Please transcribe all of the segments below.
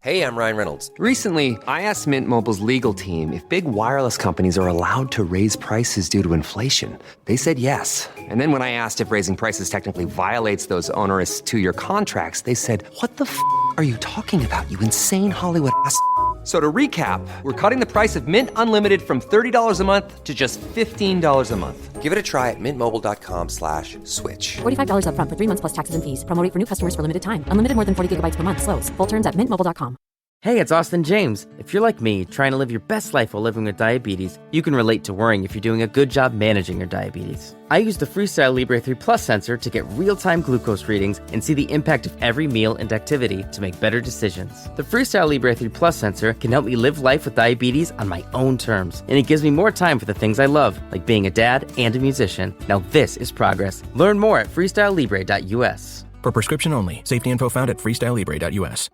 Hey, I'm Ryan Reynolds. Recently, I asked Mint Mobile's legal team if big wireless companies are allowed to raise prices due to inflation. They said yes. And then when I asked if raising prices technically violates those onerous 2-year contracts, they said, "What the f*** are you talking about, you insane Hollywood ass?" So to recap, we're cutting the price of Mint Unlimited from $30 a month to just $15 a month. Give it a try at mintmobile.com/switch. $45 up front for 3 months plus taxes and fees. Promo rate for new customers for limited time. Unlimited more than 40 gigabytes per month. Slows full terms at mintmobile.com. Hey, it's Austin James. If you're like me, trying to live your best life while living with diabetes, you can relate to worrying if you're doing a good job managing your diabetes. I use the Freestyle Libre 3 Plus sensor to get real-time glucose readings and see the impact of every meal and activity to make better decisions. The Freestyle Libre 3 Plus sensor can help me live life with diabetes on my own terms, and it gives me more time for the things I love, like being a dad and a musician. Now this is progress. Learn more at freestylelibre.us. For prescription only. Safety info found at freestylelibre.us.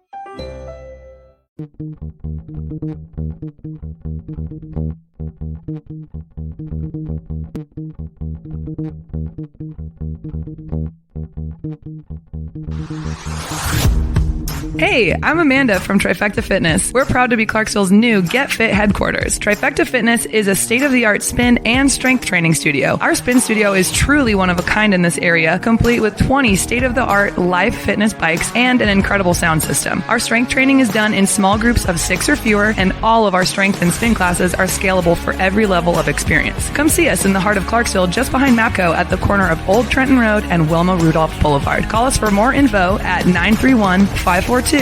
Hey, I'm Amanda from Trifecta Fitness. We're proud to be Clarksville's new Get Fit headquarters. Trifecta Fitness is a state-of-the-art spin and strength training studio. Our spin studio is truly one of a kind in this area, complete with 20 state-of-the-art live fitness bikes and an incredible sound system. Our strength training is done in small groups of 6 or fewer, and all of our strength and spin classes are scalable for every level of experience. Come see us in the heart of Clarksville, just behind MAPCO at the corner of Old Trenton Road and Wilma Rudolph Boulevard. Call us for more info at 931-542-6265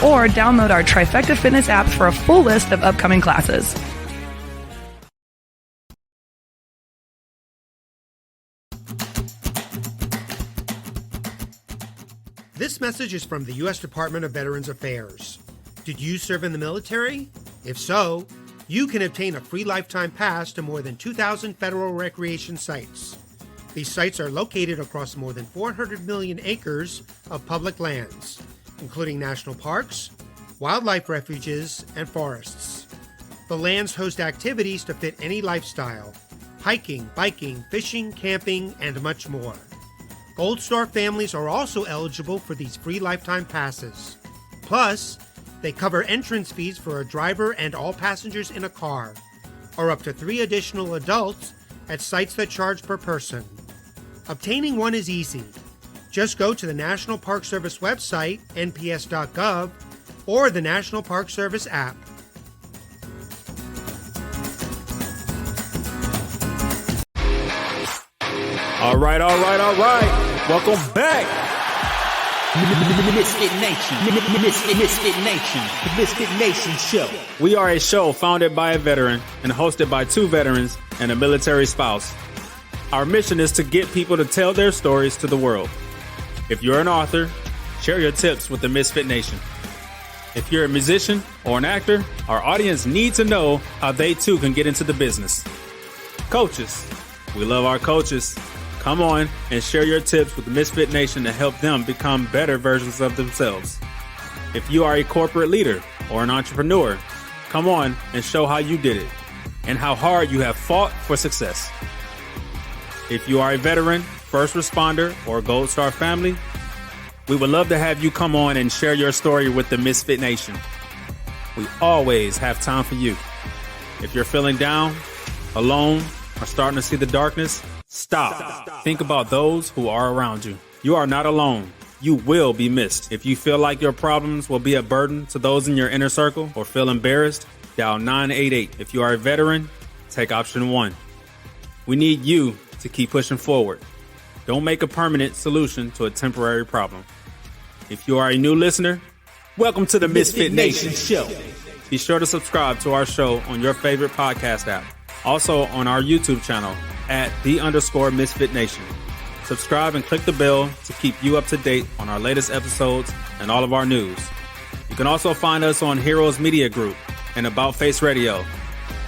or download our Trifecta Fitness app for a full list of upcoming classes. This message is from the U.S. Department of Veterans Affairs. Did you serve in the military? If so, you can obtain a free lifetime pass to more than 2,000 federal recreation sites. These sites are located across more than 400 million acres of public lands, including national parks, wildlife refuges, and forests. The lands host activities to fit any lifestyle: hiking, biking, fishing, camping, and much more. Gold Star families are also eligible for these free lifetime passes. Plus, they cover entrance fees for a driver and all passengers in a car, or up to 3 additional adults at sites that charge per person. Obtaining one is easy. Just go to the National Park Service website, nps.gov, or the National Park Service app. All right. Welcome back. Misfit Nation. The Misfit Nation show. We are a show founded by a veteran and hosted by 2 veterans and a military spouse. Our mission is to get people to tell their stories to the world. If you're an author, share your tips with the Misfit Nation. If you're a musician or an actor, our audience needs to know how they too can get into the business. Coaches, we love our coaches. Come on and share your tips with the Misfit Nation to help them become better versions of themselves. If you are a corporate leader or an entrepreneur, come on and show how you did it and how hard you have fought for success. If you are a veteran, first responder, or Gold Star family, we would love to have you come on and share your story with the Misfit Nation. We always have time for you. If you're feeling down, alone, or starting to see the darkness, stop. Think about those who are around you. You are not alone. You will be missed. If you feel like your problems will be a burden to those in your inner circle or feel embarrassed, dial 988. If you are a veteran, take option 1. We need you to keep pushing forward. Don't make a permanent solution to a temporary problem. If you are a new listener, welcome to the Misfit Nation show. Be sure to subscribe to our show on your favorite podcast app. Also on our YouTube channel at @the_Misfit Nation. Subscribe and click the bell to keep you up to date on our latest episodes and all of our news. You can also find us on Heroes Media Group and About Face Radio.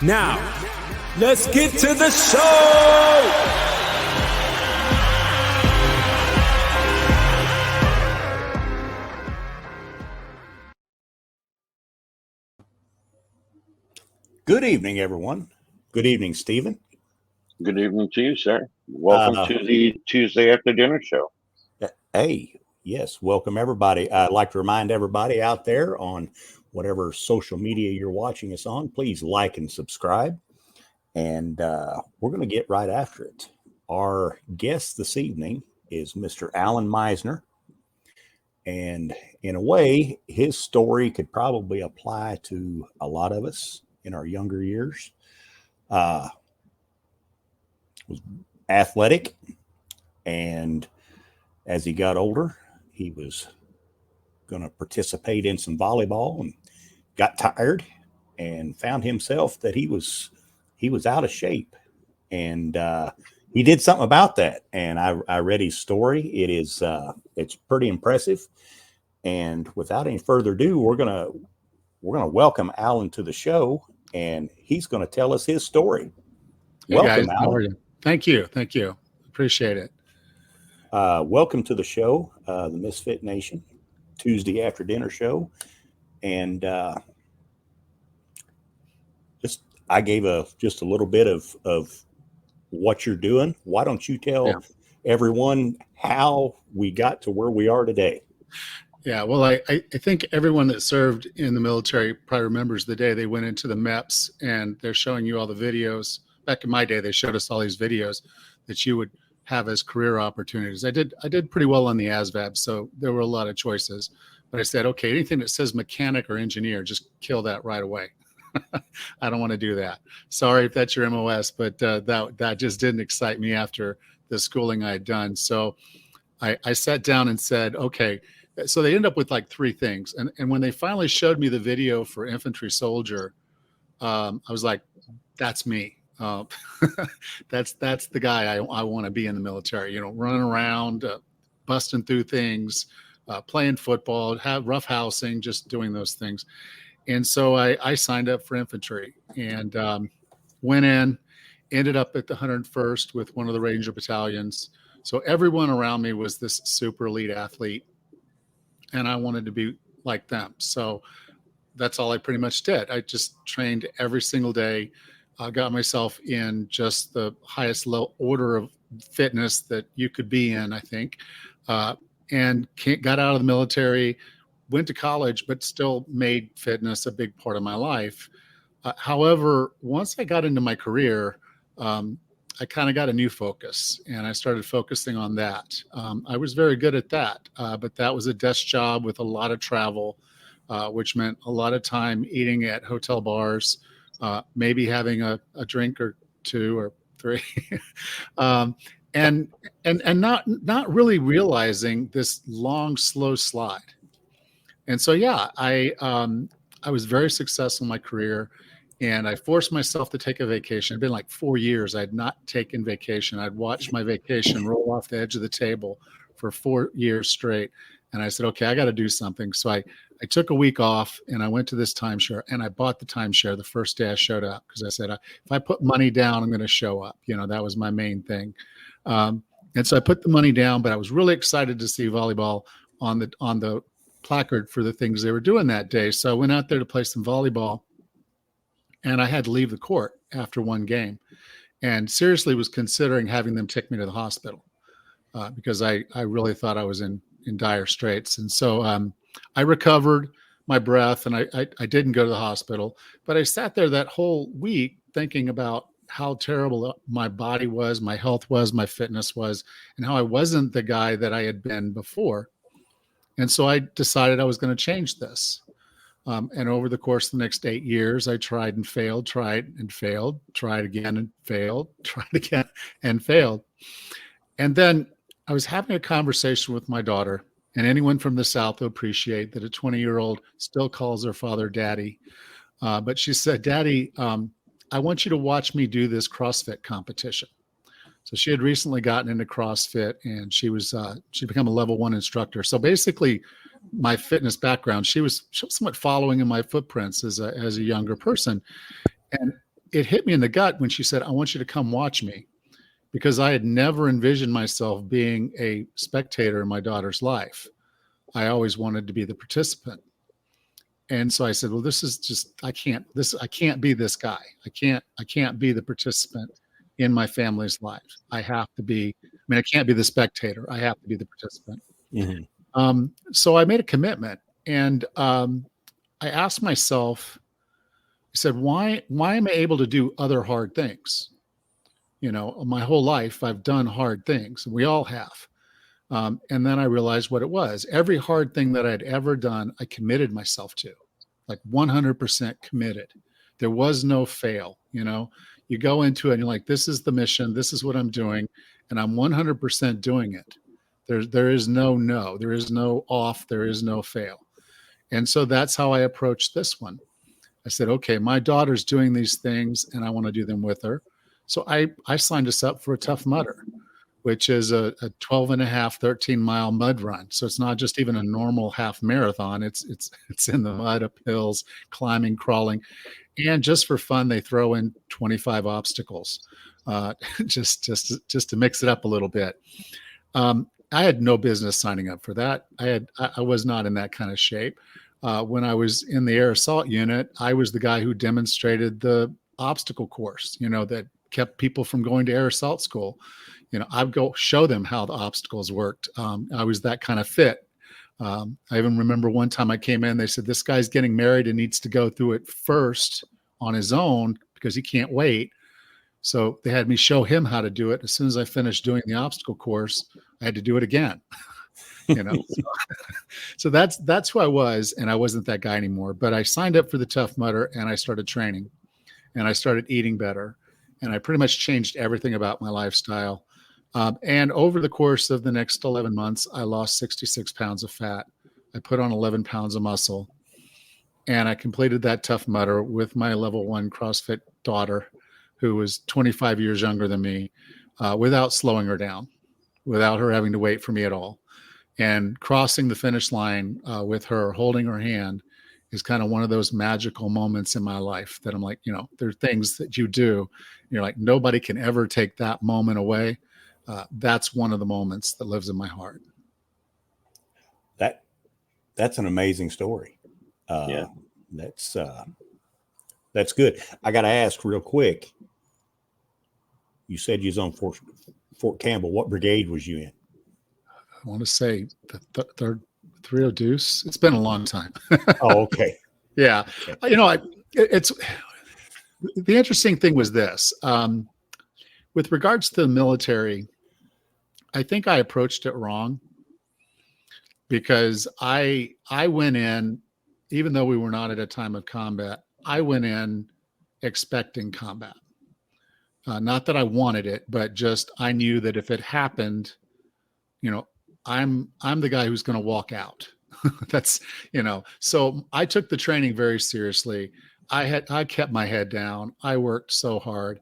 Now, let's get to the show! Good evening, everyone. Good evening, Stephen. Good evening to you, sir. Welcome to the Tuesday after dinner show. Hey, Yes, welcome everybody. I'd like to remind everybody out there on whatever social media you're watching us on, please like and subscribe. And we're going to get right after it. Our guest this evening is Mr. Allan Misner. And in a way, his story could probably apply to a lot of us in our younger years. Was athletic, and as he got older, he was going to participate in some volleyball and got tired and found himself that he was out of shape, and he did something about that. And I read his story. It's pretty impressive. And without any further ado, we're gonna welcome Allan to the show, and he's going to tell us his story. Hey Welcome, guys, how Allan. are you? Thank you. Appreciate it. Welcome to the show, the Misfit Nation Tuesday after dinner show. And I gave just a little bit of what you're doing. Why don't you tell everyone how we got to where we are today? Yeah, well, I think everyone that served in the military probably remembers the day they went into the MEPS and they're showing you all the videos. Back in my day, they showed us all these videos that you would have as career opportunities. I did pretty well on the ASVAB, so there were a lot of choices. But I said, okay, anything that says mechanic or engineer, just kill that right away. I don't want to do that. Sorry if that's your MOS, but that just didn't excite me after the schooling I had done. So I sat down and said, okay. So they end up with like three things. And when they finally showed me the video for infantry soldier, I was like, that's me. That's the guy I want to be in the military, running around, busting through things, playing football, rough housing, just doing those things. And so I signed up for infantry and went in, ended up at the 101st with one of the Ranger battalions. So everyone around me was this super elite athlete, and I wanted to be like them. So that's all I pretty much did. I just trained every single day. Got myself in just the highest order of fitness that you could be in, I think, and got out of the military, went to college, but still made fitness a big part of my life. However, once I got into my career, I kind of got a new focus, and I started focusing on that. I was very good at that, but that was a desk job with a lot of travel, which meant a lot of time eating at hotel bars, maybe having a drink or two or three, and not really realizing this long, slow slide. And so, I was very successful in my career, and I forced myself to take a vacation. It'd been like 4 years I had not taken vacation. I'd watched my vacation roll off the edge of the table for 4 years straight. And I said, okay, I got to do something. So I took a week off and I went to this timeshare, and I bought the timeshare the first day I showed up, because I said, if I put money down, I'm going to show up. That was my main thing. And so I put the money down, but I was really excited to see volleyball on the placard for the things they were doing that day. So I went out there to play some volleyball, and I had to leave the court after one game, and seriously was considering having them take me to the hospital because I really thought I was in dire straits. And so I recovered my breath, and I didn't go to the hospital, but I sat there that whole week thinking about how terrible my body was, my health was, my fitness was, and how I wasn't the guy that I had been before. And so I decided I was going to change this. And over the course of the next 8 years, I tried and failed, tried and failed, tried again and failed, tried again and failed. And then I was having a conversation with my daughter, and anyone from the South will appreciate that a 20-year-old still calls her father daddy. But she said, Daddy, I want you to watch me do this CrossFit competition. So she had recently gotten into CrossFit, and she'd become a level 1 instructor. So basically, my fitness background, she was somewhat following in my footprints as a younger person. And it hit me in the gut when she said, I want you to come watch me, because I had never envisioned myself being a spectator in my daughter's life. I always wanted to be the participant. And so I said, well, this is just, I can't be this guy. I can't be the participant in my family's life. I have to be, I can't be the spectator. I have to be the participant. Mm-hmm. So I made a commitment, and I asked myself, I said, why am I able to do other hard things? My whole life I've done hard things. We all have. And then I realized what it was. Every hard thing that I'd ever done, I committed myself to, like 100% committed. There was no fail. You go into it and you're like, this is the mission. This is what I'm doing. And I'm 100% doing it. There is no, there is no off, there is no fail. And so that's how I approached this one. I said, okay, my daughter's doing these things and I want to do them with her. So I signed us up for a Tough Mudder, which is a 12 and a half, 13-mile mud run. So it's not just even a normal half marathon. It's in the mud, up hills, climbing, crawling. And just for fun, they throw in 25 obstacles, just to mix it up a little bit. I had no business signing up for that. I was not in that kind of shape. When I was in the air assault unit, I was the guy who demonstrated the obstacle course, that kept people from going to air assault school. I'd go show them how the obstacles worked. I was that kind of fit. I even remember one time I came in, they said, this guy's getting married and needs to go through it first on his own because he can't wait. So they had me show him how to do it. As soon as I finished doing the obstacle course, I had to do it again. So that's who I was, and I wasn't that guy anymore. But I signed up for the Tough Mudder, and I started training, and I started eating better, and I pretty much changed everything about my lifestyle. And over the course of the next 11 months, I lost 66 pounds of fat. I put on 11 pounds of muscle, and I completed that Tough Mudder with my level 1 CrossFit daughter, who was 25 years younger than me, without slowing her down, without her having to wait for me at all. And crossing the finish line with her, holding her hand, is kind of one of those magical moments in my life that I'm like, there are things that you do. And you're like, nobody can ever take that moment away. That's one of the moments that lives in my heart. That's an amazing story. That's good. I got to ask real quick. You said you was on Fort Campbell. What brigade was you in? I want to say the third 30 Deuce. It's been a long time. Oh, okay. Yeah. Okay. It's the interesting thing was this. With regards to the military, I think I approached it wrong because I went in, even though we were not at a time of combat, I went in expecting combat. Not that I wanted it, but just I knew that if it happened, I'm the guy who's going to walk out. That's, so I took the training very seriously. I kept my head down. I worked so hard.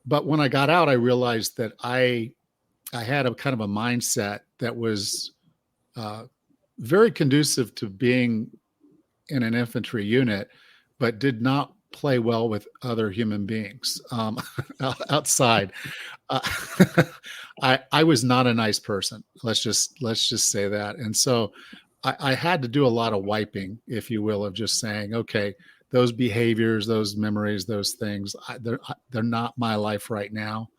But when I got out, I realized that I had a kind of a mindset that was very conducive to being in an infantry unit, but did not play well with other human beings outside. I was not a nice person. Let's just say that. And so I had to do a lot of wiping, if you will, of just saying, okay, those behaviors, those memories, those things, they're not my life right now.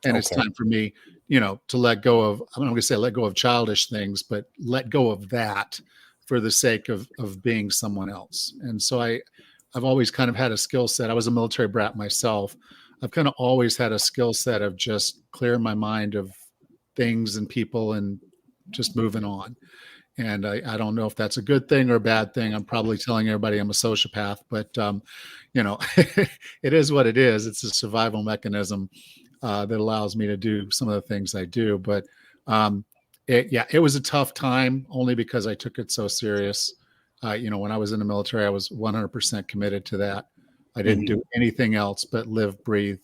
And It's time for me, to let go of, I'm not going to say let go of childish things, but let go of that for the sake of being someone else. And so I've always kind of had a skill set. I was a military brat myself. I've kind of always had a skill set of just clearing my mind of things and people and just moving on. And I don't know if that's a good thing or a bad thing. I'm probably telling everybody I'm a sociopath, but it is what it is. It's a survival mechanism that allows me to do some of the things I do. But it was a tough time only because I took it so serious. When I was in the military, I was 100% committed to that. I didn't do anything else but live, breathe,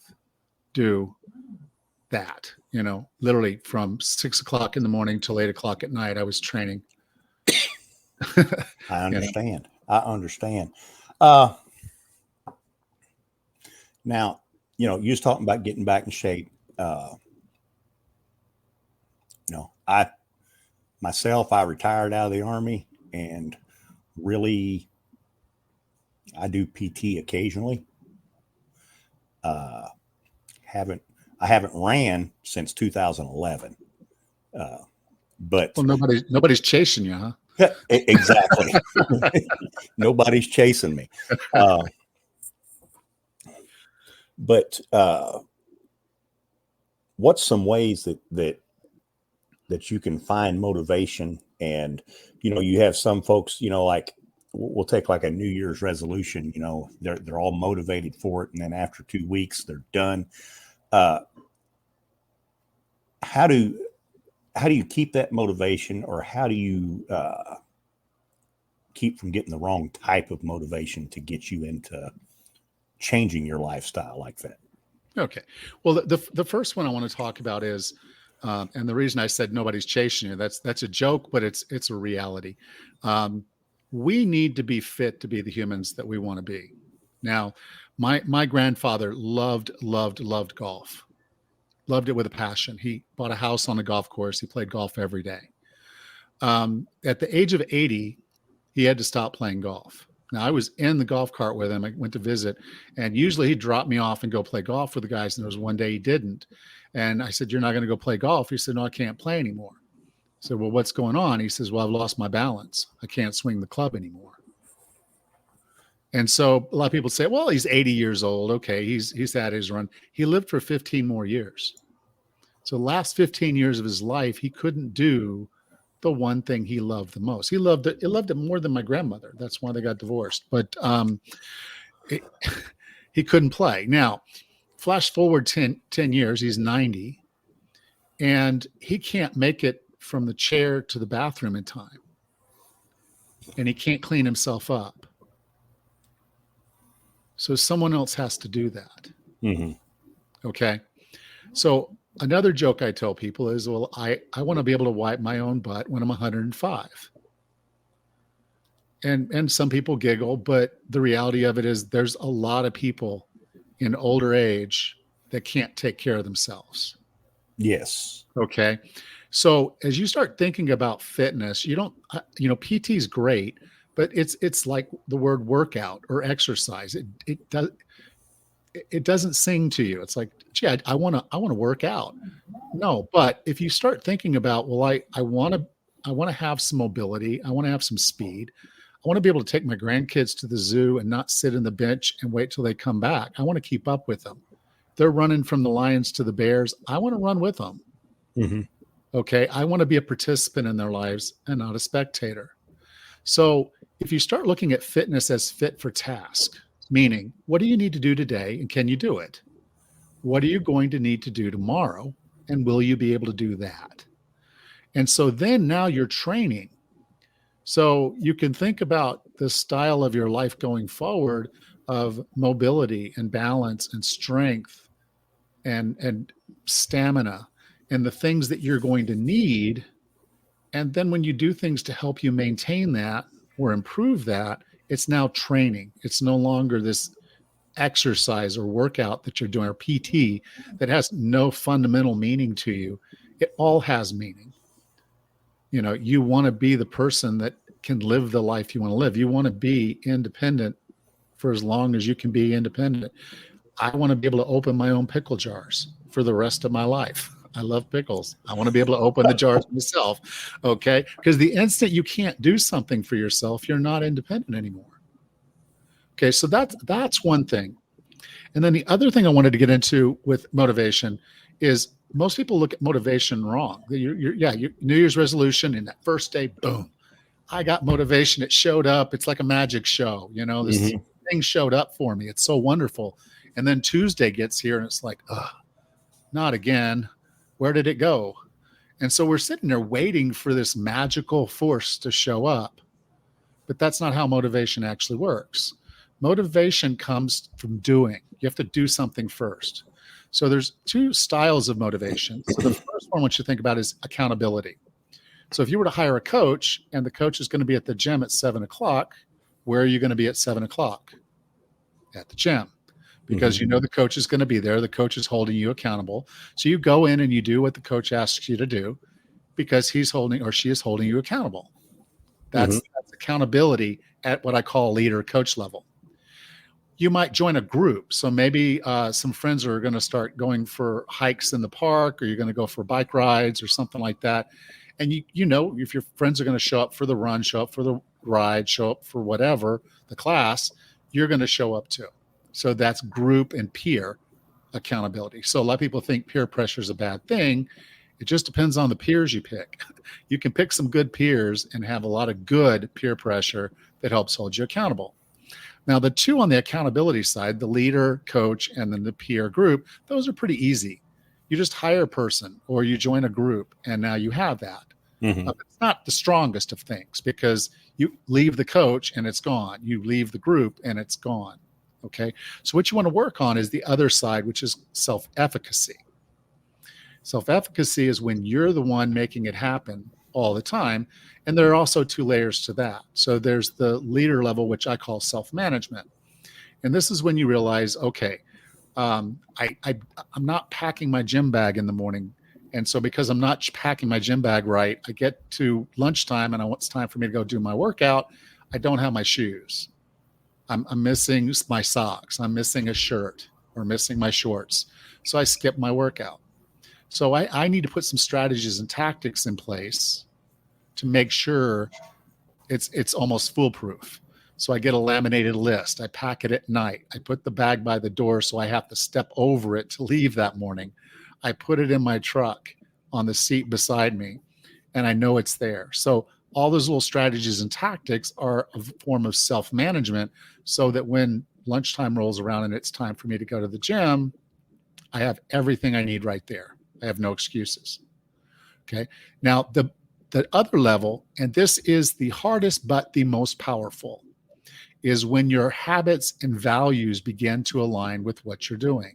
do that. Literally from 6 o'clock in the morning till 8 o'clock at night, I was training. I understand. I understand. Now, you was talking about getting back in shape. I retired out of the Army, and really, I do PT occasionally. I haven't ran since 2011. But Well, nobody's chasing you, huh? exactly. Nobody's chasing me. But what's some ways that you can find motivation? And, you have some folks, like we'll take like a New Year's resolution, they're all motivated for it. And then after 2 weeks, they're done. How do you keep that motivation, or how do you keep from getting the wrong type of motivation to get you into changing your lifestyle like that? Okay. Well, the first one I want to talk about is, and the reason I said nobody's chasing you, that's a joke, but it's a reality. We need to be fit to be the humans that we want to be. Now, my grandfather loved golf. Loved it with a passion. He bought a house on a golf course. He played golf every day. At the age of 80, he had to stop playing golf. Now, I was in the golf cart with him. I went to visit, and usually he'd drop me off and go play golf with the guys. And there was one day he didn't. And I said, "You're not going to go play golf?" He said, "No, I can't play anymore." I said, "Well, what's going on?" He says, "Well, I've lost my balance. I can't swing the club anymore." And so a lot of people say, "Well, he's 80 years old. Okay, he's had his run." He lived for 15 more years. So the last 15 years of his life, he couldn't do the one thing he loved the most. He loved it more than my grandmother. That's why they got divorced. But he couldn't play. Now, flash forward 10 years, he's 90, and he can't make it from the chair to the bathroom in time. And he can't clean himself up. So someone else has to do that. Mm-hmm. Okay. So another joke I tell people is, well, I want to be able to wipe my own butt when I'm 105. And some people giggle, but the reality of it is there's a lot of people in older age that can't take care of themselves. Yes. Okay. So as you start thinking about fitness, you don't, PT is great, but it's like the word workout or exercise. It doesn't sing to you. It's like, gee, I want to work out. No, but if you start thinking about, well, I want to have some mobility. I want to have some speed. I want to be able to take my grandkids to the zoo and not sit in the bench and wait till they come back. I want to keep up with them. They're running from the lions to the bears. I want to run with them. Mm-hmm. Okay. I want to be a participant in their lives and not a spectator. So if you start looking at fitness as fit for task, meaning what do you need to do today and can you do it? What are you going to need to do tomorrow? And will you be able to do that? And so then now you're training. So you can think about the style of your life going forward of mobility and balance and strength and stamina and the things that you're going to need. And then when you do things to help you maintain that or improve that, it's now training. It's no longer this exercise or workout that you're doing or PT that has no fundamental meaning to you. It all has meaning. You want to be the person that can live the life you want to live. You want to be independent for as long as you can be independent. I want to be able to open my own pickle jars for the rest of my life. I love pickles. I want to be able to open the jars myself. Okay. Because the instant you can't do something for yourself, you're not independent anymore. Okay. So that's one thing. And then the other thing I wanted to get into with motivation is most people look at motivation wrong. Your New Year's resolution and that first day, boom, I got motivation. It showed up. It's like a magic show. This thing showed up for me. It's so wonderful. And then Tuesday gets here and it's like, not again. Where did it go? And so we're sitting there waiting for this magical force to show up. But that's not how motivation actually works. Motivation comes from doing. You have to do something first. So there's two styles of motivation. So the first one, what you think about is accountability. So if you were to hire a coach and the coach is going to be at the gym at 7:00, where are you going to be at 7:00? At the gym. Because the coach is going to be there. The coach is holding you accountable. So you go in and you do what the coach asks you to do because he's holding or she is holding you accountable. That's accountability at what I call leader coach level. You might join a group. So maybe some friends are going to start going for hikes in the park, or you're going to go for bike rides or something like that. And you know, if your friends are going to show up for the run, show up for the ride, show up for whatever, the class, you're going to show up too. So that's group and peer accountability. So a lot of people think peer pressure is a bad thing. It just depends on the peers you pick. You can pick some good peers and have a lot of good peer pressure that helps hold you accountable. Now, the two on the accountability side, the leader, coach, and then the peer group, those are pretty easy. You just hire a person or you join a group, and now you have that. It's not the strongest of things because you leave the coach and it's gone. You leave the group and it's gone. Okay. So what you want to work on is the other side, which is self-efficacy. Self-efficacy is when you're the one making it happen all the time. And there are also two layers to that. So there's the leader level, which I call self-management. And this is when you realize, okay, I'm not packing my gym bag in the morning. And so because I'm not packing my gym bag right, I get to lunchtime and it's time for me to go do my workout. I don't have my shoes. I'm missing my socks. I'm missing a shirt or missing my shorts. So I skip my workout. So I need to put some strategies and tactics in place to make sure it's almost foolproof. So I get a laminated list. I pack it at night. I put the bag by the door so I have to step over it to leave that morning. I put it in my truck on the seat beside me, and I know it's there. So all those little strategies and tactics are a form of self-management so that when lunchtime rolls around and it's time for me to go to the gym, I have everything I need right there. I have no excuses. Okay. Now, the other level, and this is the hardest but the most powerful, is when your habits and values begin to align with what you're doing.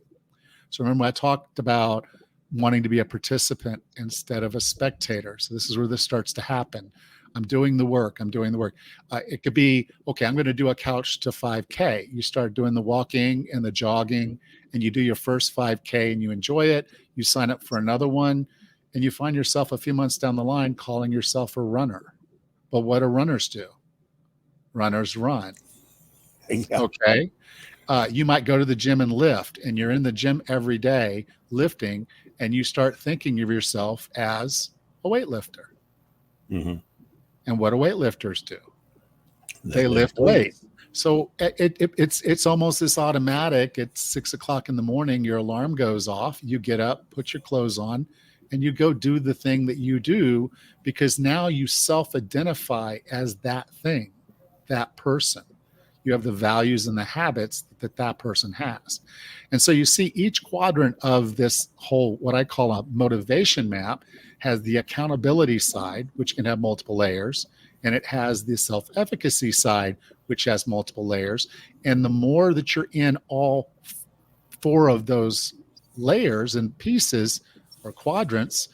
So remember, I talked about wanting to be a participant instead of a spectator. So this is where this starts to happen. I'm doing the work. It could be, okay, I'm going to do a couch to 5K. You start doing the walking and the jogging, and you do your first 5K and you enjoy it. You sign up for another one, and you find yourself a few months down the line calling yourself a runner. But what do runners do? Runners run. Yeah. Okay. You might go to the gym and lift, and you're in the gym every day lifting, and you start thinking of yourself as a weightlifter. Mm-hmm. And what do weightlifters do? They lift weights. So it's almost this automatic. It's 6 o'clock in the morning. Your alarm goes off. You get up, put your clothes on, and you go do the thing that you do because now you self-identify as that thing, that person. You have the values and the habits that person has. And so you see each quadrant of this whole, what I call a motivation map, has the accountability side, which can have multiple layers, and it has the self-efficacy side, which has multiple layers. And the more that you're in all four of those layers and pieces or quadrants,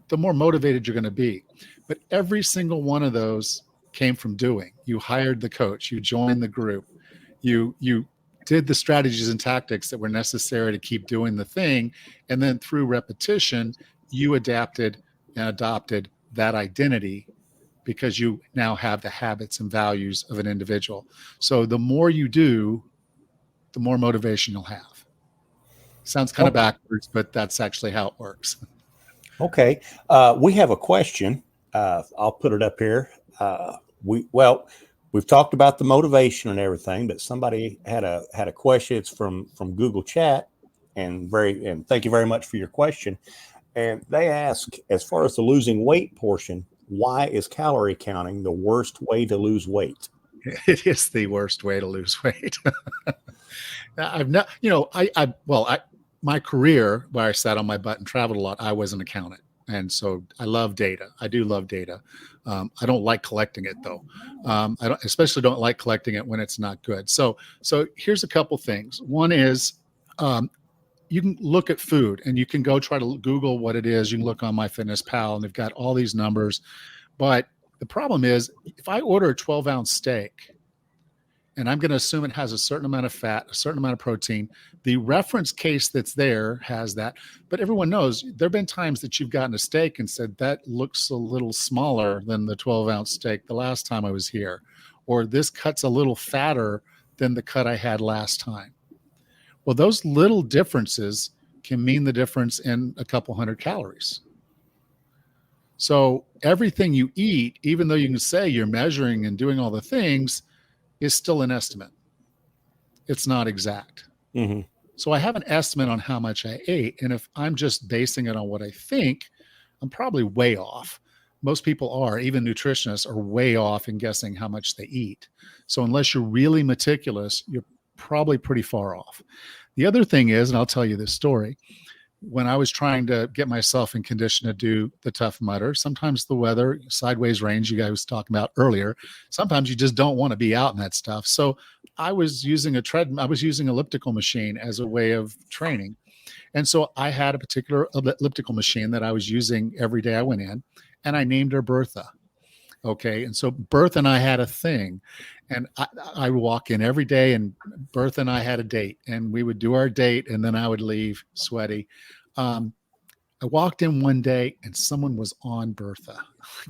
the more motivated you're going to be. But every single one of those came from doing. You hired the coach, you joined the group, you did the strategies and tactics that were necessary to keep doing the thing. And then through repetition, you adapted and adopted that identity because you now have the habits and values of an individual. So the more you do, the more motivation you'll have. Sounds kind of backwards, but that's actually how it works. Okay. We have a question. I'll put it up here. We've talked about the motivation and everything, but somebody had a question. It's from Google Chat, and thank you very much for your question. And they ask, as far as the losing weight portion, why is calorie counting the worst way to lose weight? It is the worst way to lose weight. My career where I sat on my butt and traveled a lot, I was an accountant. And so I love data. I do love data. I don't like collecting it though. I especially don't like collecting it when it's not good. So here's a couple things. One is, you can look at food and you can go try to Google what it is. You can look on MyFitnessPal and they've got all these numbers. But the problem is if I order a 12-ounce steak and I'm going to assume it has a certain amount of fat, a certain amount of protein, the reference case that's there has that. But everyone knows there have been times that you've gotten a steak and said, that looks a little smaller than the 12-ounce steak the last time I was here. Or this cut's a little fatter than the cut I had last time. Well, those little differences can mean the difference in a couple hundred calories. So everything you eat, even though you can say you're measuring and doing all the things, is still an estimate. It's not exact. Mm-hmm. So I have an estimate on how much I ate. And if I'm just basing it on what I think, I'm probably way off. Most people are, even nutritionists are way off in guessing how much they eat. So unless you're really meticulous, you're probably pretty far off. The other thing is, and I'll tell you this story, when I was trying to get myself in condition to do the Tough Mudder, sometimes the weather, sideways range, you guys was talking about earlier, sometimes you just don't want to be out in that stuff. So I was using elliptical machine as a way of training. And so I had a particular elliptical machine that I was using every day I went in, and I named her Bertha. Okay. And so Bertha and I had a thing, and I would walk in every day, and Bertha and I had a date, and we would do our date, and then I would leave sweaty. I walked in one day and someone was on Bertha.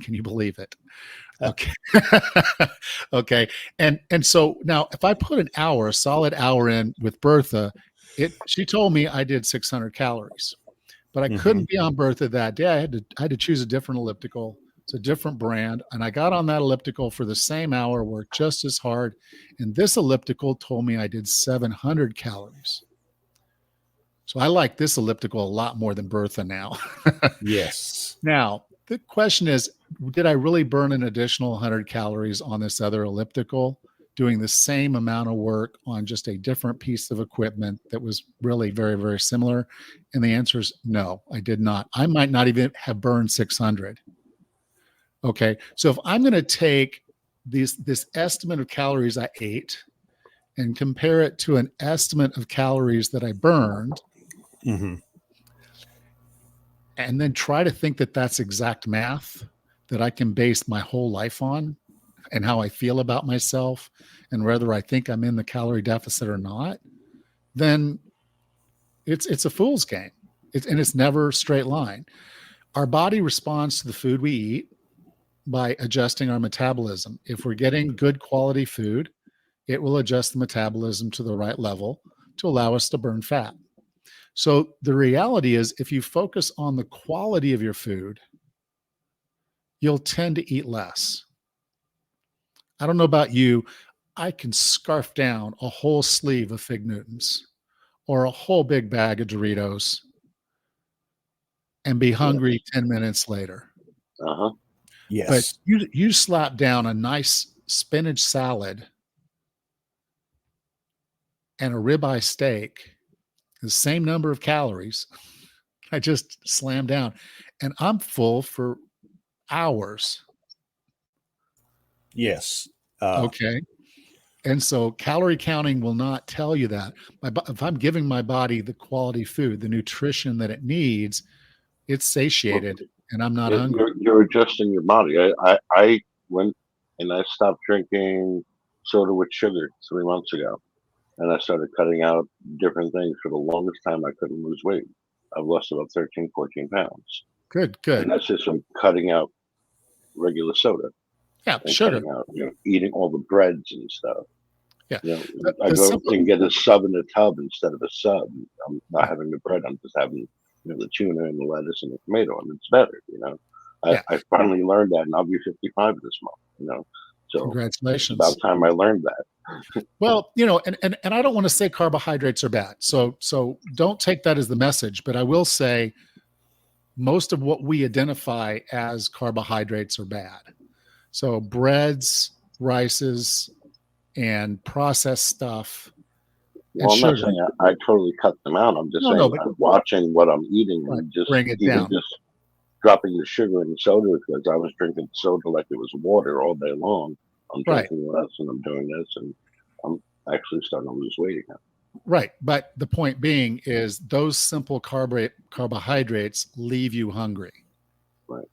Can you believe it? Okay. Okay. And so now if I put a solid hour in with Bertha, she told me I did 600 calories, but I couldn't be on Bertha that day. I had to choose a different elliptical. It's a different brand. And I got on that elliptical for the same hour, worked just as hard. And this elliptical told me I did 700 calories. So I like this elliptical a lot more than Bertha now. Yes. Now, the question is, did I really burn an additional 100 calories on this other elliptical, doing the same amount of work on just a different piece of equipment that was really very, very similar? And the answer is no, I did not. I might not even have burned 600. Okay. So if I'm going to take this estimate of calories I ate and compare it to an estimate of calories that I burned, and then try to think that that's exact math that I can base my whole life on, and how I feel about myself and whether I think I'm in the calorie deficit or not, then it's a fool's game. It's never a straight line. Our body responds to the food we eat by adjusting our metabolism. If we're getting good quality food, it will adjust the metabolism to the right level to allow us to burn fat. So the reality is, if you focus on the quality of your food, you'll tend to eat less. I don't know about you. I can scarf down a whole sleeve of Fig Newtons or a whole big bag of Doritos and be hungry 10 minutes later. Yes. But you slap down a nice spinach salad and a ribeye steak, the same number of calories, I just slam down, and I'm full for hours. Yes. Okay. And so calorie counting will not tell you that. If I'm giving my body the quality food, the nutrition that it needs, it's satiated, and I'm not hungry. You're adjusting your body. I went and I stopped drinking soda with sugar 3 months ago, and I started cutting out different things. For the longest time, I couldn't lose weight. I've lost about 13, 14 pounds. Good. And that's just from cutting out regular soda. Yeah, and sugar. Out, eating all the breads and stuff. Yeah. I go and get a sub in a tub instead of a sub. I'm not having the bread. I'm just having the tuna and the lettuce and the tomato, and it's better. I finally learned that, and I'll be 55 this month. So congratulations. It's about time I learned that. Well, and I don't want to say carbohydrates are bad. So don't take that as the message, but I will say most of what we identify as carbohydrates are bad. So breads, rices, and processed stuff. Well, I'm not saying I totally cut them out. I'm just saying I'm watching what I'm eating and just bring it down. Just dropping the sugar in the soda, because I was drinking soda like it was water all day long. I'm drinking less, and I'm doing this, and I'm actually starting to lose weight again. Right. But the point being is those simple carbohydrates leave you hungry. Right.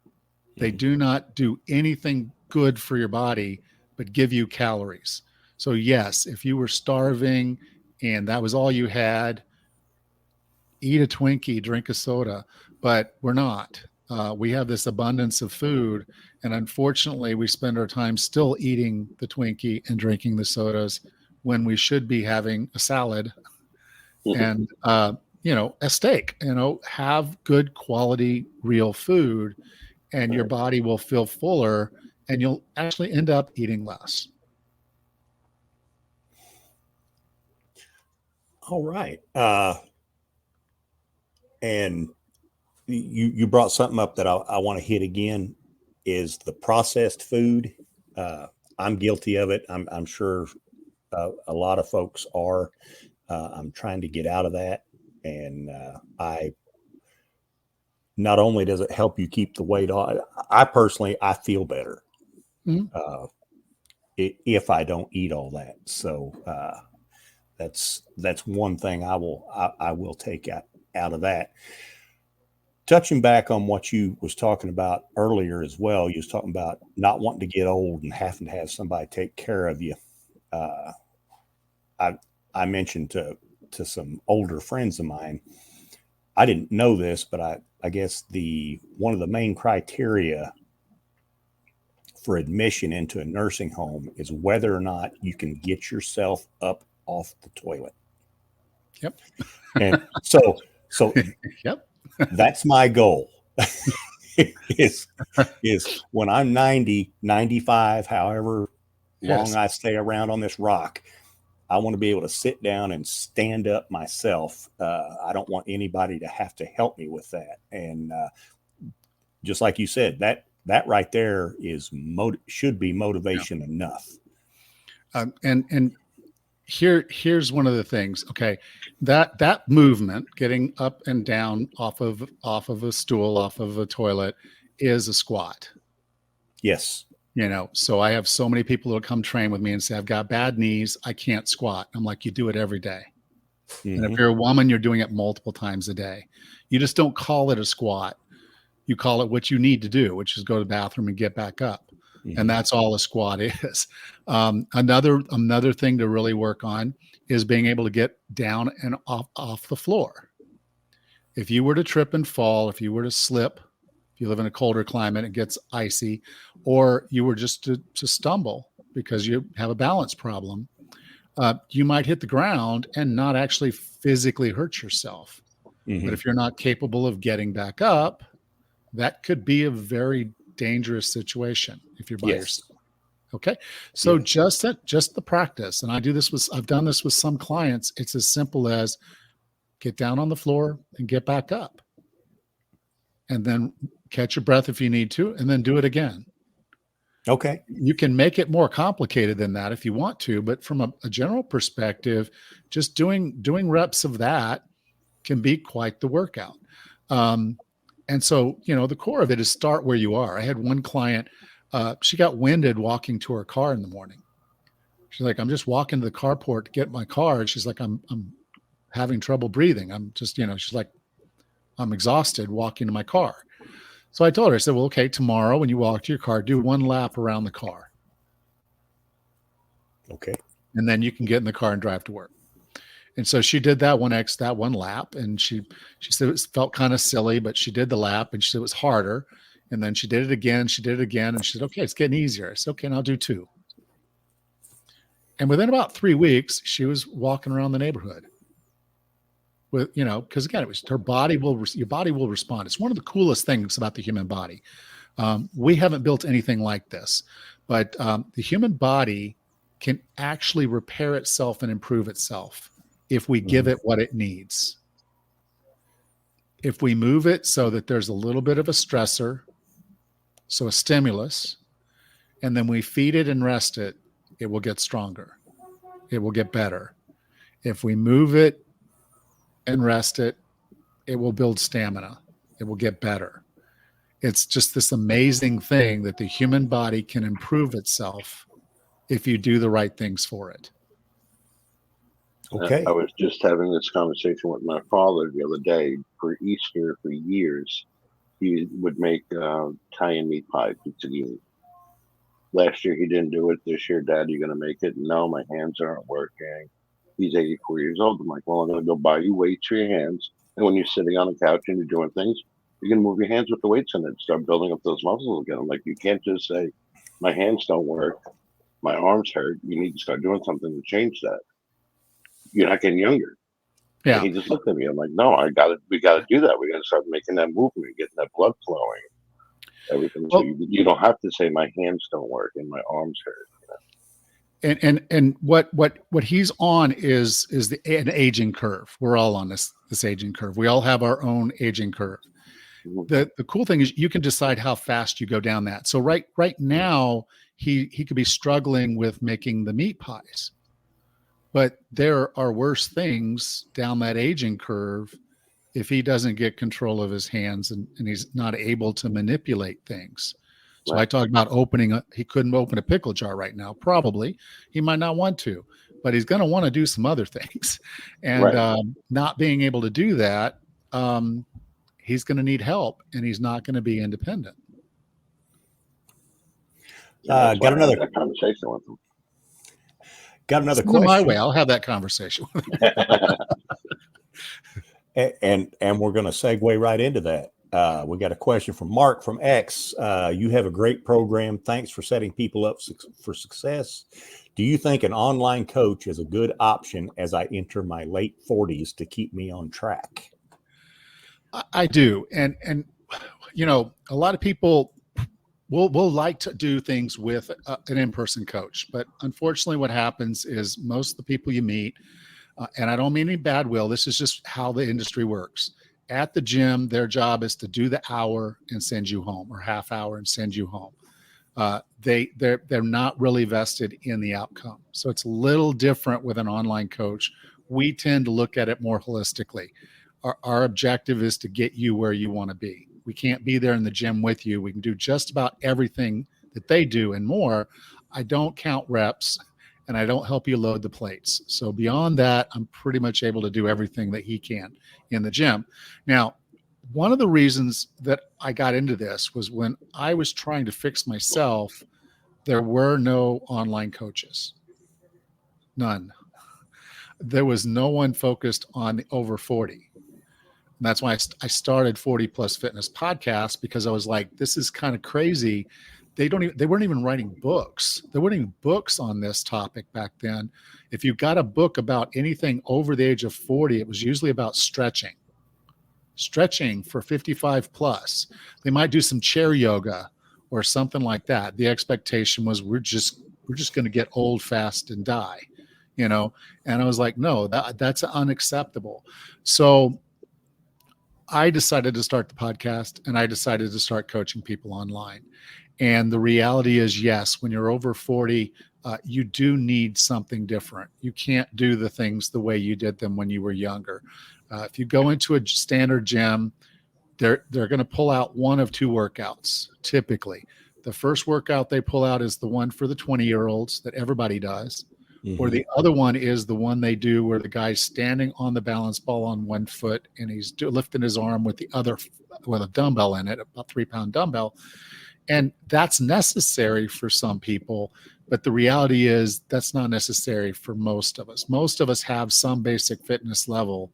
They do not do anything good for your body, but give you calories. So yes, if you were starving and that was all you had, eat a Twinkie, drink a soda, but we're not. We have this abundance of food, and unfortunately we spend our time still eating the Twinkie and drinking the sodas when we should be having a salad and a steak. Have good quality real food, and your body will feel fuller, and you'll actually end up eating less. All right. And you brought something up that I want to hit again, is the processed food. I'm guilty of it. I'm sure a lot of folks are. I'm trying to get out of that. And not only does it help you keep the weight off, I personally feel better if I don't eat all that. So that's one thing I will take out of that. Touching back on what you was talking about earlier as well, you was talking about not wanting to get old and having to have somebody take care of you. I mentioned to some older friends of mine, I didn't know this, but I guess one of the main criteria for admission into a nursing home is whether or not you can get yourself up off the toilet. Yep. And so yep. That's my goal. is when I'm 90, 95, however long I stay around on this rock, I want to be able to sit down and stand up myself. I don't want anybody to have to help me with that. And just like you said, that right there should be motivation enough. And here's one of the things. Okay, that movement, getting up and down off of a stool, off of a toilet, is a squat. Yes. So I have so many people who come train with me and say, I've got bad knees, I can't squat. I'm like, you do it every day. And if you're a woman, you're doing it multiple times a day. You just don't call it a squat. You call it what you need to do, which is go to the bathroom and get back up. And that's all a squat is. Another thing to really work on is being able to get down and off the floor. If you were to trip and fall, if you were to slip, if you live in a colder climate, it gets icy, or you were just to stumble because you have a balance problem, you might hit the ground and not actually physically hurt yourself. But if you're not capable of getting back up, that could be a very dangerous situation if you're by yourself. Okay. So just the practice. And I've done this with some clients. It's as simple as get down on the floor and get back up. And then catch your breath if you need to, and then do it again. Okay. You can make it more complicated than that if you want to, but from a general perspective, just doing reps of that can be quite the workout. And so, the core of it is start where you are. I had one client, she got winded walking to her car in the morning. She's like, I'm just walking to the carport to get my car. And she's like, I'm having trouble breathing. I'm just, she's like, I'm exhausted walking to my car. So I told her, I said, well, okay, tomorrow when you walk to your car, do one lap around the car. Okay. And then you can get in the car and drive to work. And so she did that one lap, and she said it felt kind of silly, but she did the lap, and she said it was harder. And then she did it again. And she said, okay, it's getting easier. I said, okay, and I'll do 2. And within about 3 weeks, she was walking around the neighborhood with, because again, it was your body will respond. It's one of the coolest things about the human body. We haven't built anything like this, but the human body can actually repair itself and improve itself if we give it what it needs. If we move it so that there's a little bit of a stressor, so a stimulus, and then we feed it and rest it, it will get stronger. It will get better. If we move it and rest it, it will build stamina. It will get better. It's just this amazing thing that the human body can improve itself if you do the right things for it. Okay. I was just having this conversation with my father the other day. For Easter, for years, he would make Italian meat pie, pizzagini. Last year he didn't do it. This year, Dad, you going to make it? No, my hands aren't working. He's 84 years old. I'm like, well, I'm going to go buy you weights for your hands. And when you're sitting on the couch and you're doing things, you can move your hands with the weights in it. Start building up those muscles again. I'm like, you can't just say, my hands don't work. My arms hurt. You need to start doing something to change that. You're not getting younger. Yeah. And he just looked at me. I'm like, no, we got to do that. We got to start making that movement, getting that blood flowing. everything. So Well, you don't have to say my hands don't work and my arms hurt. and what he's on is an aging curve. We're all on this aging curve. We all have our own aging curve. The cool thing is you can decide how fast you go down that. So right now he could be struggling with making the meat pies, but there are worse things down that aging curve if he doesn't get control of his hands and he's not able to manipulate things. So I talked about he couldn't open a pickle jar right now. Probably he might not want to, but he's going to want to do some other things. And not being able to do that, he's going to need help and he's not going to be independent. Got another conversation with him. Got another question. My way, I'll have that conversation with him. and we're going to segue right into that. We got a question from Mark from X. You have a great program. Thanks for setting people up for success. Do you think an online coach is a good option as I enter my late 40s to keep me on track? I do. And a lot of people will like to do things with an in-person coach. But unfortunately, what happens is most of the people you meet, and I don't mean any bad will, this is just how the industry works. At the gym, their job is to do the hour and send you home, or half hour and send you home. They're not really vested in the outcome. So it's a little different with an online coach. We tend to look at it more holistically. Our objective is to get you where you want to be. We can't be there in the gym with you. We can do just about everything that they do and more. I don't count reps and I don't help you load the plates. So beyond that, I'm pretty much able to do everything that he can in the gym. Now, one of the reasons that I got into this was when I was trying to fix myself, there were no online coaches. None. There was no one focused on the over 40. And that's why I started 40 Plus Fitness podcast, because I was like, this is kind of crazy. They weren't even writing books. There weren't even books on this topic back then. If you got a book about anything over the age of 40, it was usually about stretching for 55 plus. They might do some chair yoga or something like that. The expectation was we're just going to get old fast and die, And I was like, no, that's unacceptable. So I decided to start the podcast and I decided to start coaching people online. And the reality is, yes, when you're over 40, you do need something different. You can't do the things the way you did them when you were younger. If you go into a standard gym, they're going to pull out one of two workouts, typically. The first workout they pull out is the one for the 20-year-olds that everybody does. Mm-hmm. Or the other one is the one they do where the guy's standing on the balance ball on one foot and he's lifting his arm with a dumbbell in it, about 3-pound dumbbell. And that's necessary for some people, but the reality is that's not necessary for most of us. Most of us have some basic fitness level,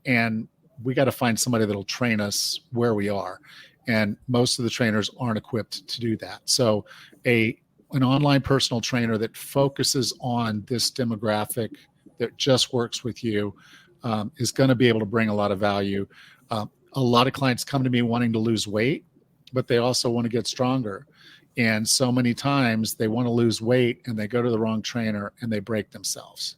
and we got to find somebody that'll train us where we are. And most of the trainers aren't equipped to do that. So an online personal trainer that focuses on this demographic that just works with you is going to be able to bring a lot of value. A lot of clients come to me wanting to lose weight, but they also want to get stronger. And so many times they want to lose weight and they go to the wrong trainer and they break themselves.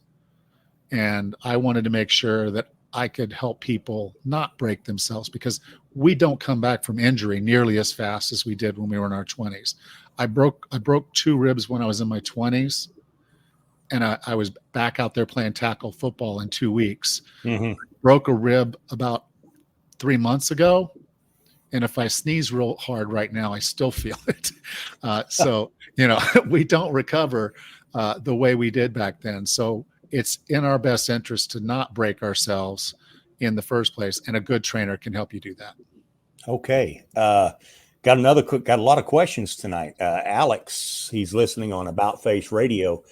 And I wanted to make sure that I could help people not break themselves, because we don't come back from injury nearly as fast as we did when we were in our 20s. I broke 2 ribs when I was in my 20s, and I was back out there playing tackle football in 2 weeks. Mm-hmm. Broke a rib about 3 months ago, and if I sneeze real hard right now, I still feel it. So we don't recover the way we did back then. So it's in our best interest to not break ourselves in the first place, and a good trainer can help you do that. Okay. Got a lot of questions tonight. Alex, he's listening on About Face Radio.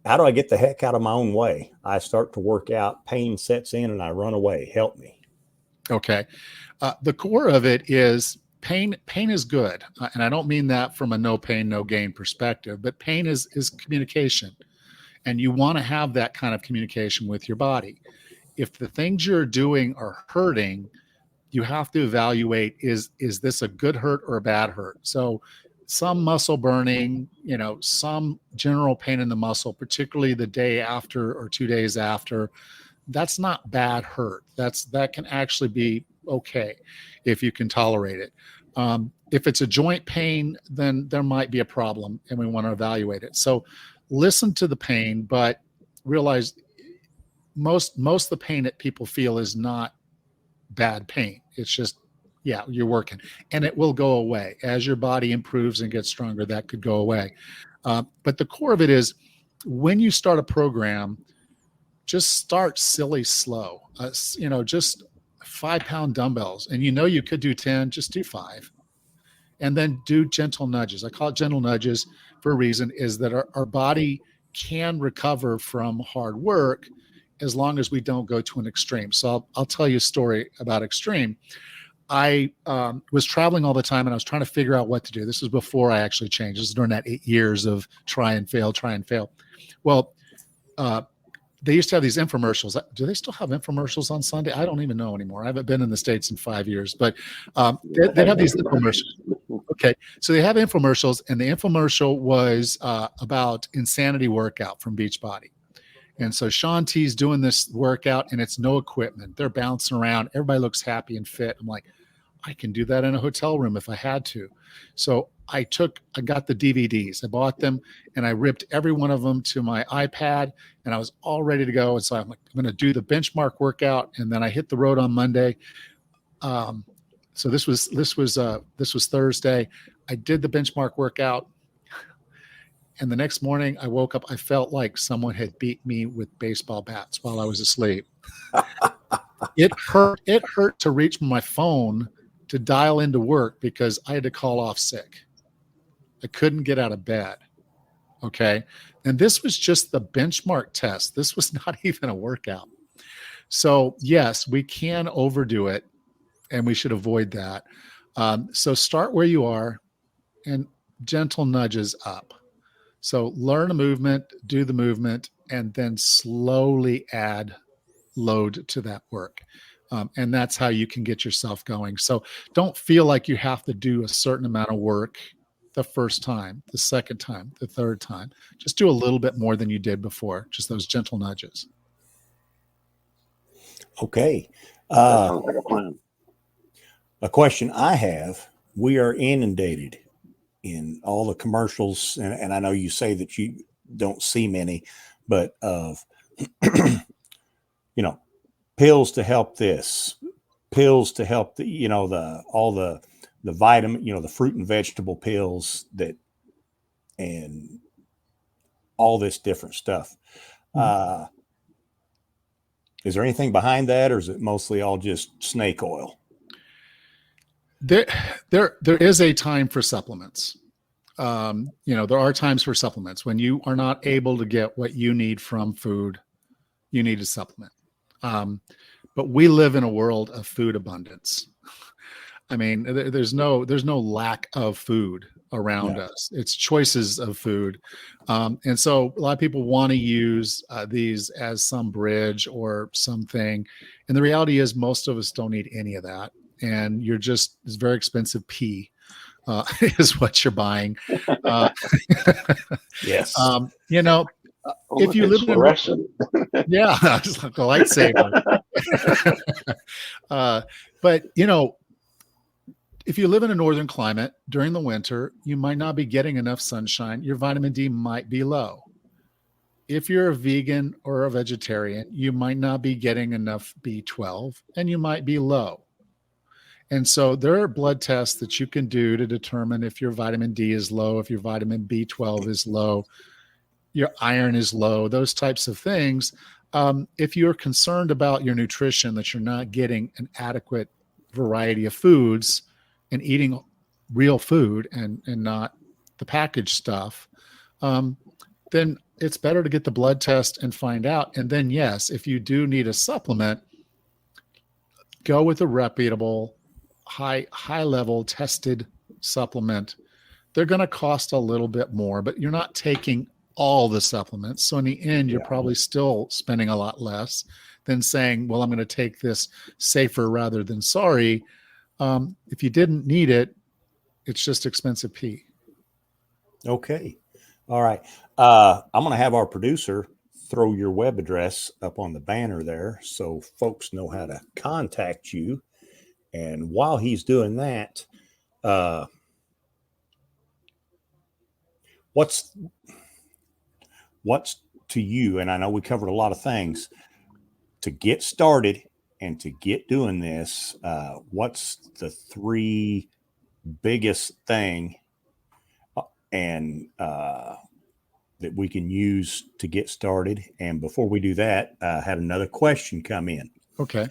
How do I get the heck out of my own way? I start to work out, pain sets in, and I run away. Help me. Okay. The core of it is pain. Pain is good. And I don't mean that from a no pain, no gain perspective, but pain is communication. And you want to have that kind of communication with your body. If the things you're doing are hurting, you have to evaluate, is this a good hurt or a bad hurt? So some muscle burning, some general pain in the muscle, particularly the day after or 2 days after, that's not bad hurt. That can actually be okay if you can tolerate it. If it's a joint pain, then there might be a problem and we want to evaluate it. So listen to the pain, but realize most of the pain that people feel is not bad pain. It's just, you're working, and it will go away as your body improves and gets stronger. That could go away. But the core of it is, when you start a program, just start silly slow. Just 5-pound dumbbells, and you could do 10, just do 5, and then do gentle nudges. I call it gentle nudges for a reason, is that our body can recover from hard work as long as we don't go to an extreme. So I'll tell you a story about extreme. I was traveling all the time, and I was trying to figure out what to do. This was before I actually changed. This is during that 8 years of try and fail. Well, they used to have these infomercials. Do they still have infomercials on Sunday? I don't even know anymore. I haven't been in the States in 5 years, but they have these infomercials. Okay. So they have infomercials, and the infomercial was about insanity workout from Beachbody. And so Shaun T's doing this workout, and it's no equipment. They're bouncing around. Everybody looks happy and fit. I'm like, I can do that in a hotel room if I had to. So I got the DVDs. I bought them, and I ripped every one of them to my iPad, and I was all ready to go. And so I'm like, I'm going to do the benchmark workout, and then I hit the road on Monday. So this was Thursday. I did the benchmark workout. And the next morning I woke up, I felt like someone had beat me with baseball bats while I was asleep. It hurt to reach my phone to dial into work because I had to call off sick. I couldn't get out of bed. Okay. And this was just the benchmark test. This was not even a workout. So yes, we can overdo it, and we should avoid that. So start where you are and gentle nudges up. So learn a movement, do the movement, and then slowly add load to that work. And that's how you can get yourself going. So don't feel like you have to do a certain amount of work the first time, the second time, the third time. Just do a little bit more than you did before, just those gentle nudges. Okay. Sounds like a plan. A question I have, we are inundated in all the commercials, and I know you say that you don't see many, but of pills to help this, pills to help all the vitamin, the fruit and vegetable pills and all this different stuff. Is there anything behind that, or is it mostly all just snake oil? There is a time for supplements. There are times for supplements when you are not able to get what you need from food. You need a supplement. But we live in a world of food abundance. I mean, there's no lack of food around us. It's choices of food. And so a lot of people want to use these as some bridge or something. And the reality is most of us don't need any of that. And it's very expensive pee is what you're buying. Yes. If you live in it's like a lightsaber. But if you live in a northern climate during the winter, you might not be getting enough sunshine. Your vitamin D might be low. If you're a vegan or a vegetarian, you might not be getting enough B12, and you might be low. And so there are blood tests that you can do to determine if your vitamin D is low, if your vitamin B12 is low, your iron is low, those types of things. If you're concerned about your nutrition, that you're not getting an adequate variety of foods and eating real food and not the packaged stuff, then it's better to get the blood test and find out. And then, yes, if you do need a supplement, go with a reputable, high level tested supplement. They're going to cost a little bit more, but you're not taking all the supplements. So in the end, you're probably still spending a lot less than saying, well, I'm going to take this safer rather than sorry. If you didn't need it, it's just expensive pee. Okay. All right. I'm going to have our producer throw your web address up on the banner there so folks know how to contact you. And while he's doing that, what's to you, and I know we covered a lot of things, to get started and to get doing this, what's the three biggest thing and that we can use to get started? And before we do that, I had another question come in. Okay.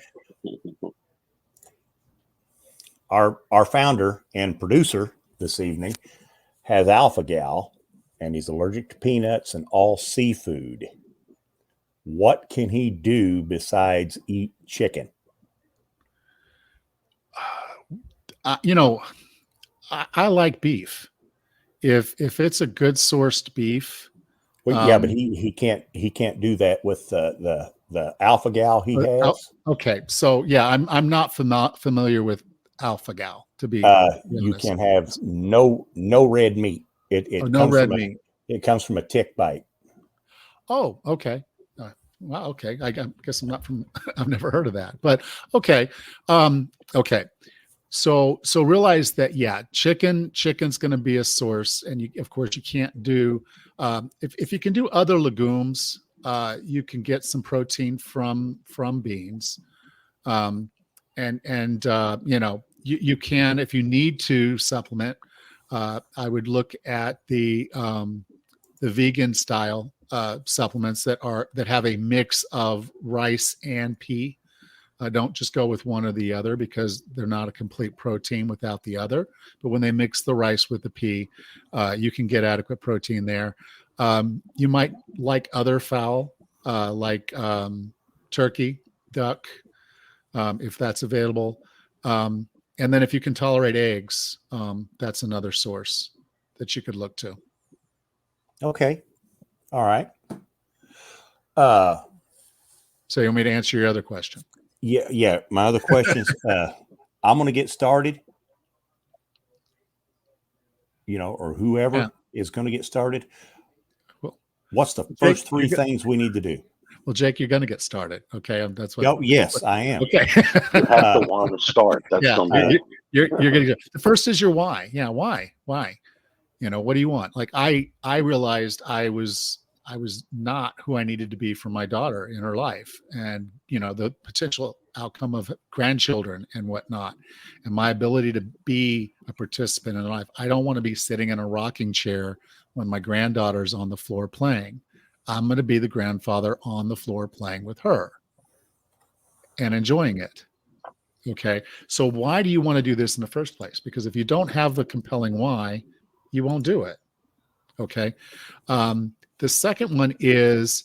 Our founder and producer this evening has alpha gal, and he's allergic to peanuts and all seafood. What can he do besides eat chicken? I like beef. If it's a good sourced beef. Well, yeah, but he can't do that with the alpha gal he has. Okay, so yeah, I'm not familiar with alpha gal, to be you honest. can have no red meat. No red meat. It comes from a tick bite. Oh, okay. Well, okay. I guess I'm not from. I've never heard of that, but okay. Okay. So realize that, yeah, chicken's going to be a source, and of course you can't do. If you can do other legumes, you can get some protein from beans, you can, if you need to supplement. I would look at the vegan style supplements that have a mix of rice and pea. Don't just go with one or the other, because they're not a complete protein without the other. But when they mix the rice with the pea, you can get adequate protein there. You might like other fowl, like turkey, duck, if that's available. And then if you can tolerate eggs, that's another source that you could look to. Okay. All right. So you want me to answer your other question? Yeah. My other question is, I'm going to get started, or whoever is going to get started. Well, what's the first three things we need to do? Well, Jake, you're going to get started. Okay. That's what. Oh, yes, I am. Okay. You have to want to start. That's you're going to go. The first is your why. Yeah. Why? What do you want? Like I realized I was not who I needed to be for my daughter in her life, and the potential outcome of grandchildren and whatnot, and my ability to be a participant in life. I don't want to be sitting in a rocking chair when my granddaughter's on the floor playing. I'm going to be the grandfather on the floor playing with her and enjoying it. Okay. So why do you want to do this in the first place? Because if you don't have the compelling why, you won't do it. Okay. The second one is,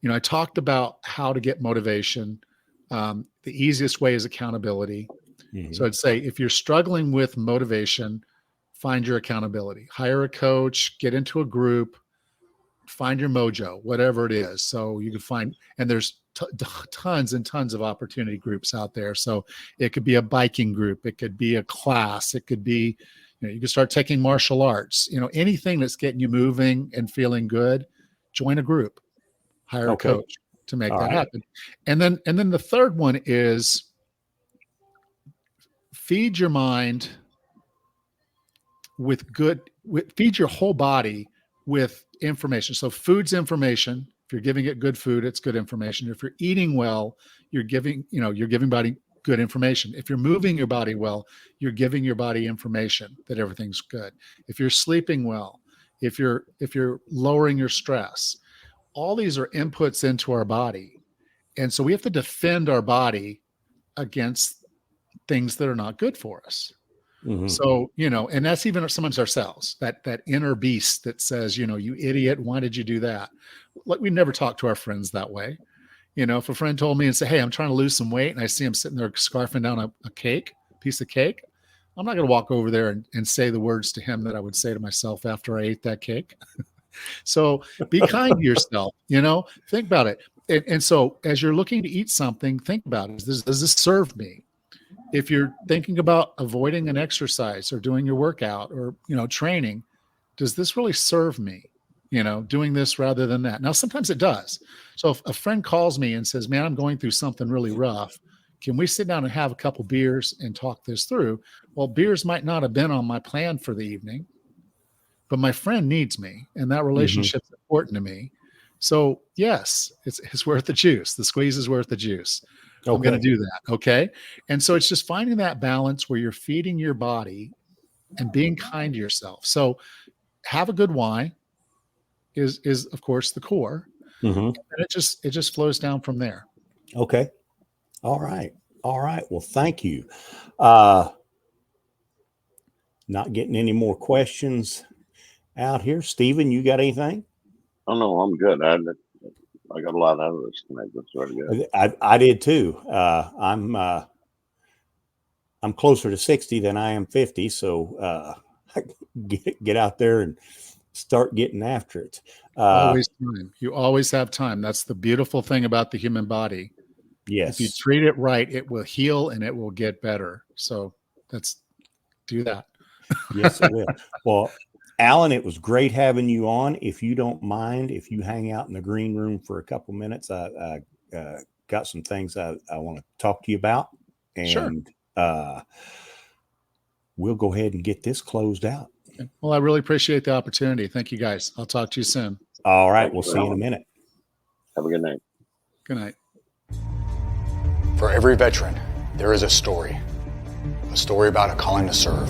I talked about how to get motivation. The easiest way is accountability. Mm-hmm. So I'd say if you're struggling with motivation, find your accountability, hire a coach, get into a group, find your mojo, whatever it is. So you can find, and there's tons and tons of opportunity groups out there. So it could be a biking group. It could be a class. It could be, you can start taking martial arts, anything that's getting you moving and feeling good. Join a group, hire a coach to make that happen. And then the third one is feed your mind feed your whole body with information. So food's information. If you're giving it good food, it's good information. If you're eating well, you're giving body good information. If you're moving your body well, you're giving your body information that everything's good. If you're sleeping well, if you're lowering your stress, all these are inputs into our body. And so we have to defend our body against things that are not good for us. Mm-hmm. So, and that's even sometimes ourselves, that inner beast that says, you idiot, why did you do that? Like, we never talk to our friends that way. If a friend told me and say, hey, I'm trying to lose some weight, and I see him sitting there scarfing down a piece of cake, I'm not going to walk over there and say the words to him that I would say to myself after I ate that cake. So be kind to yourself, think about it. And so as you're looking to eat something, think about it. Does this serve me? If you're thinking about avoiding an exercise or doing your workout or, training, does this really serve me? Doing this rather than that. Now, sometimes it does. So if a friend calls me and says, man, I'm going through something really rough, can we sit down and have a couple beers and talk this through? Well, beers might not have been on my plan for the evening, but my friend needs me, and that relationship's important to me. So yes, it's worth the juice. The squeeze is worth the juice. Okay. I'm going to do that. Okay. And so it's just finding that balance where you're feeding your body and being kind to yourself. So have a good why is of course the core. And it just flows down from there. Okay. All right. Well, thank you. Not getting any more questions out here. Steven, you got anything? Oh no, I'm good. I got a lot out of this tonight. That's very good. I did too. I'm closer to 60 than I am 50. So get out there and start getting after it. Always time. You always have time. That's the beautiful thing about the human body. Yes. If you treat it right, it will heal and it will get better. So do that. Yes, it will. Well, Allan, it was great having you on. If you don't mind, if you hang out in the green room for a couple minutes, I got some things I want to talk to you about. And sure. We'll go ahead and get this closed out. Well, I really appreciate the opportunity. Thank you, guys. I'll talk to you soon. All right. We'll see you in a minute. Have a good night. Good night. For every veteran, there is a story about a calling to serve,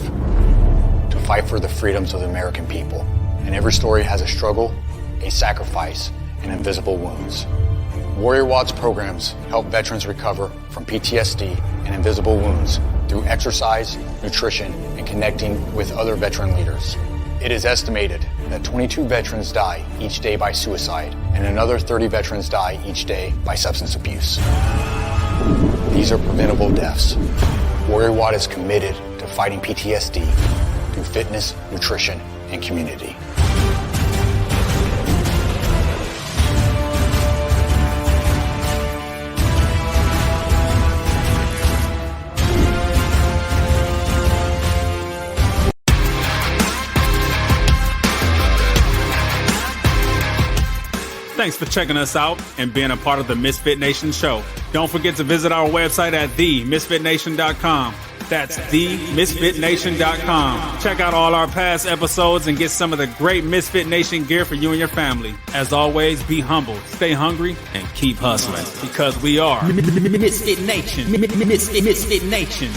to fight for the freedoms of the American people. And every story has a struggle, a sacrifice, and invisible wounds. Warrior Watts programs help veterans recover from PTSD and invisible wounds through exercise, nutrition, and connecting with other veteran leaders. It is estimated that 22 veterans die each day by suicide, and another 30 veterans die each day by substance abuse. These are preventable deaths. Warrior Watt is committed to fighting PTSD through fitness, nutrition, and community. Thanks for checking us out and being a part of the Misfit Nation show. Don't forget to visit our website at themisfitnation.com. That's themisfitnation.com. Check out all our past episodes and get some of the great Misfit Nation gear for you and your family. As always, be humble, stay hungry, and keep hustling because we are Misfit Nation. Misfit Nation.